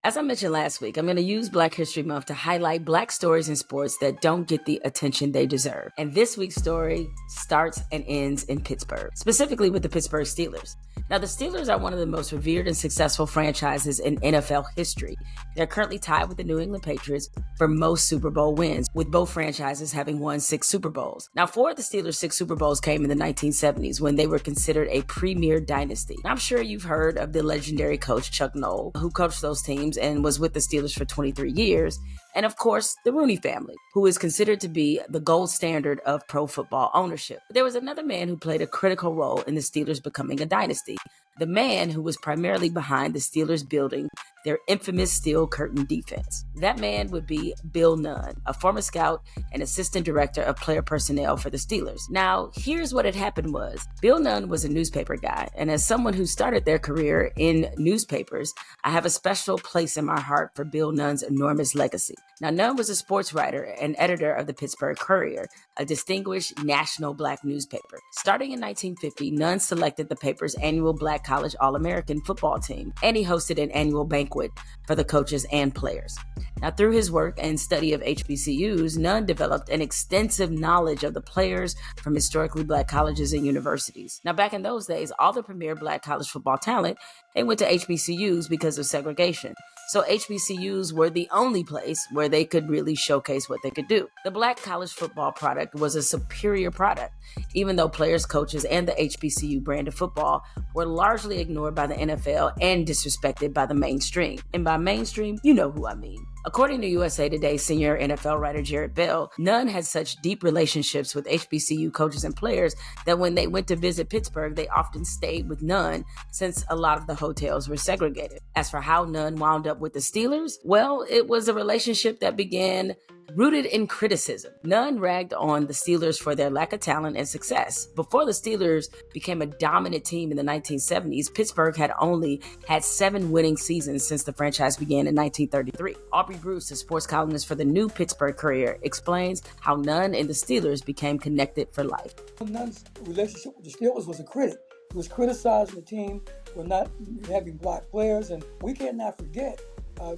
As I mentioned last week, I'm going to use Black History Month to highlight Black stories in sports that don't get the attention they deserve. And this week's story starts and ends in Pittsburgh, specifically with the Pittsburgh Steelers. Now, the Steelers are one of the most revered and successful franchises in NFL history. They're currently tied with the New England Patriots for most Super Bowl wins, with both franchises having won 6 Super Bowls. Now, 4 of the Steelers' 6 Super Bowls came in the 1970s when they were considered a premier dynasty. I'm sure you've heard of the legendary coach Chuck Noll, who coached those teams and was with the Steelers for 23 years. And of course, the Rooney family, who is considered to be the gold standard of pro football ownership. But there was another man who played a critical role in the Steelers becoming a dynasty. The man who was primarily behind the Steelers building their infamous steel curtain defense. That man would be Bill Nunn, a former scout and assistant director of player personnel for the Steelers. Now, here's what had happened was, Bill Nunn was a newspaper guy, and as someone who started their career in newspapers, I have a special place in my heart for Bill Nunn's enormous legacy. Now, Nunn was a sports writer and editor of the Pittsburgh Courier, a distinguished national Black newspaper. Starting in 1950, Nunn selected the paper's annual Black College All-American football team, and he hosted an annual banquet for the coaches and players. Now, through his work and study of HBCUs, Nunn developed an extensive knowledge of the players from historically Black colleges and universities. Now, back in those days, all the premier Black college football talent, they went to HBCUs because of segregation. So HBCUs were the only place where they could really showcase what they could do. The Black college football product was a superior product, even though players, coaches, and the HBCU brand of football were largely ignored by the NFL and disrespected by the mainstream. And by mainstream, you know who I mean. According to USA Today's senior NFL writer Jared Bell, Nunn had such deep relationships with HBCU coaches and players that when they went to visit Pittsburgh, they often stayed with Nunn since a lot of the hotels were segregated. As for how Nunn wound up with the Steelers, well, it was a relationship that began rooted in criticism. Nunn ragged on the Steelers for their lack of talent and success. Before the Steelers became a dominant team in the 1970s, Pittsburgh had only had 7 winning seasons since the franchise began in 1933. Aubrey Bruce, a sports columnist for the New Pittsburgh Courier, explains how Nunn and the Steelers became connected for life. Nunn's relationship with the Steelers was a critic. He was criticizing the team for not having Black players, and we cannot forget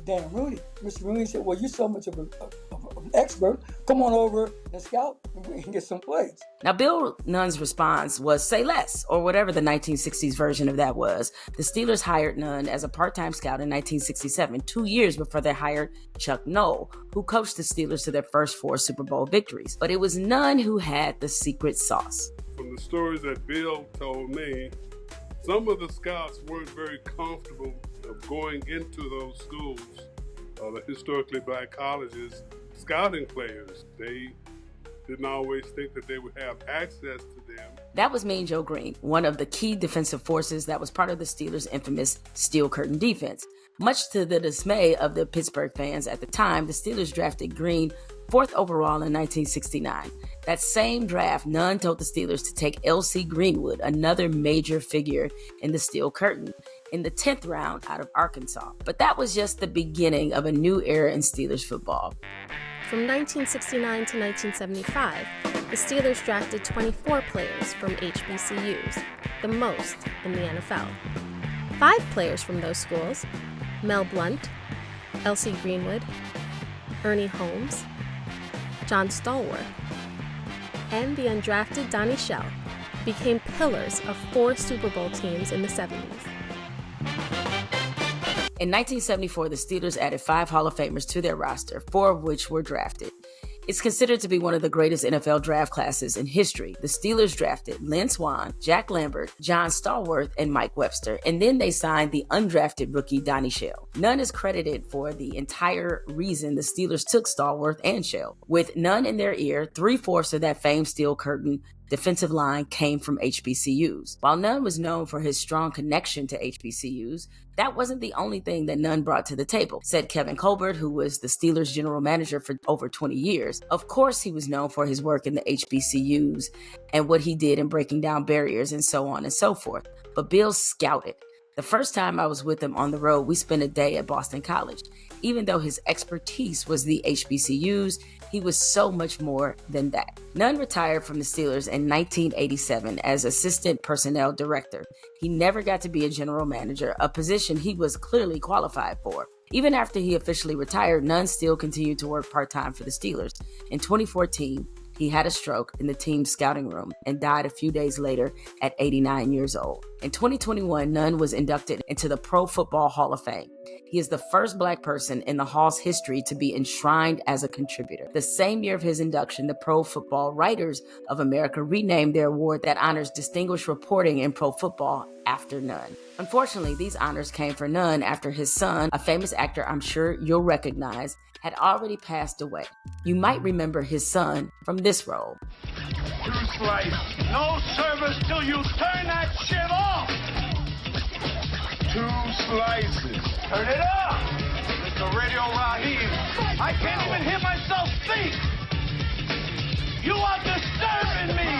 Dan Rooney. Mr. Rooney said, well, you're so much of an expert, come on over and scout and get some plays. Now, Bill Nunn's response was say less, or whatever the 1960s version of that was. The Steelers hired Nunn as a part-time scout in 1967, 2 years before they hired Chuck Noll, who coached the Steelers to their first 4 Super Bowl victories. But it was Nunn who had the secret sauce. From the stories that Bill told me, some of the scouts weren't very comfortable of going into those schools, the historically Black colleges, scouting players. They didn't always think that they would have access to them. That was Mean Joe Green, one of the key defensive forces that was part of the Steelers' infamous steel curtain defense. Much to the dismay of the Pittsburgh fans at the time, the Steelers drafted Green 4th overall in 1969. That same draft, Nunn told the Steelers to take L.C. Greenwood, another major figure in the steel curtain, in the 10th round out of Arkansas. But that was just the beginning of a new era in Steelers football. From 1969 to 1975, the Steelers drafted 24 players from HBCUs, the most in the NFL. 5 players from those schools, Mel Blount, L.C. Greenwood, Ernie Holmes, John Stallworth, and the undrafted Donnie Shell, became pillars of 4 Super Bowl teams in the 70s. In 1974, the Steelers added 5 Hall of Famers to their roster, 4 of which were drafted. It's considered to be one of the greatest NFL draft classes in history. The Steelers drafted Lynn Swann, Jack Lambert, John Stallworth, and Mike Webster, and then they signed the undrafted rookie Donnie Shell. Nunn is credited for the entire reason the Steelers took Stallworth and Shell. With Nunn in their ear, 3/4 of that famed steel curtain defensive line came from HBCUs. While Nunn was known for his strong connection to HBCUs, that wasn't the only thing that Nunn brought to the table, said Kevin Colbert, who was the Steelers general manager for over 20 years. Of course, he was known for his work in the HBCUs and what he did in breaking down barriers and so on and so forth. But Bill scouted. The first time I was with him on the road, we spent a day at Boston College. Even though his expertise was the HBCUs, he was so much more than that. Nunn retired from the Steelers in 1987 as assistant personnel director. He never got to be a general manager, a position he was clearly qualified for. Even after he officially retired, Nunn still continued to work part-time for the Steelers. In 2014, he had a stroke in the team's scouting room and died a few days later at 89 years old. In 2021, Nunn was inducted into the Pro Football Hall of Fame. He is the first Black person in the Hall's history to be enshrined as a contributor. The same year of his induction, the Pro Football Writers of America renamed their award that honors distinguished reporting in pro football after Nunn. Unfortunately, these honors came for Nunn after his son, a famous actor I'm sure you'll recognize, had already passed away. You might remember his son from this role. 2 slices. No service till you turn that shit off. 2 slices. Turn it up. Mr. Radio Raheem. I can't even hear myself speak. You are disturbing me.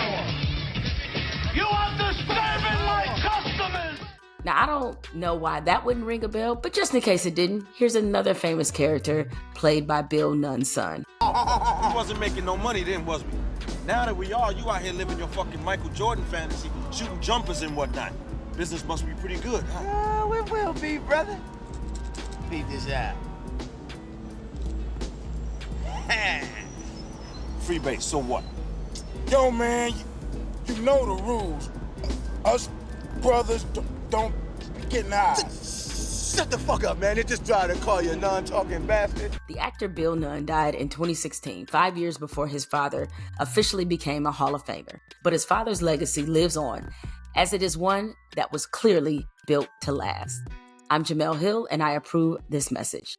You are disturbing my customers. Now, I don't know why that wouldn't ring a bell, but just in case it didn't, here's another famous character played by Bill Nunn's son. We wasn't making no money then, was we? Now that we are, you out here living your fucking Michael Jordan fantasy, shooting jumpers and whatnot. Business must be pretty good, huh? Oh, it will be, brother. Beat this out. Free base, so what? Yo, man, you know the rules. Us brothers don't be getting high. Shut the fuck up, man. They just tried to call you a non-talking bastard. The actor Bill Nunn died in 2016, 5 years before his father officially became a Hall of Famer. But his father's legacy lives on, as it is one that was clearly built to last. I'm Jemele Hill, and I approve this message.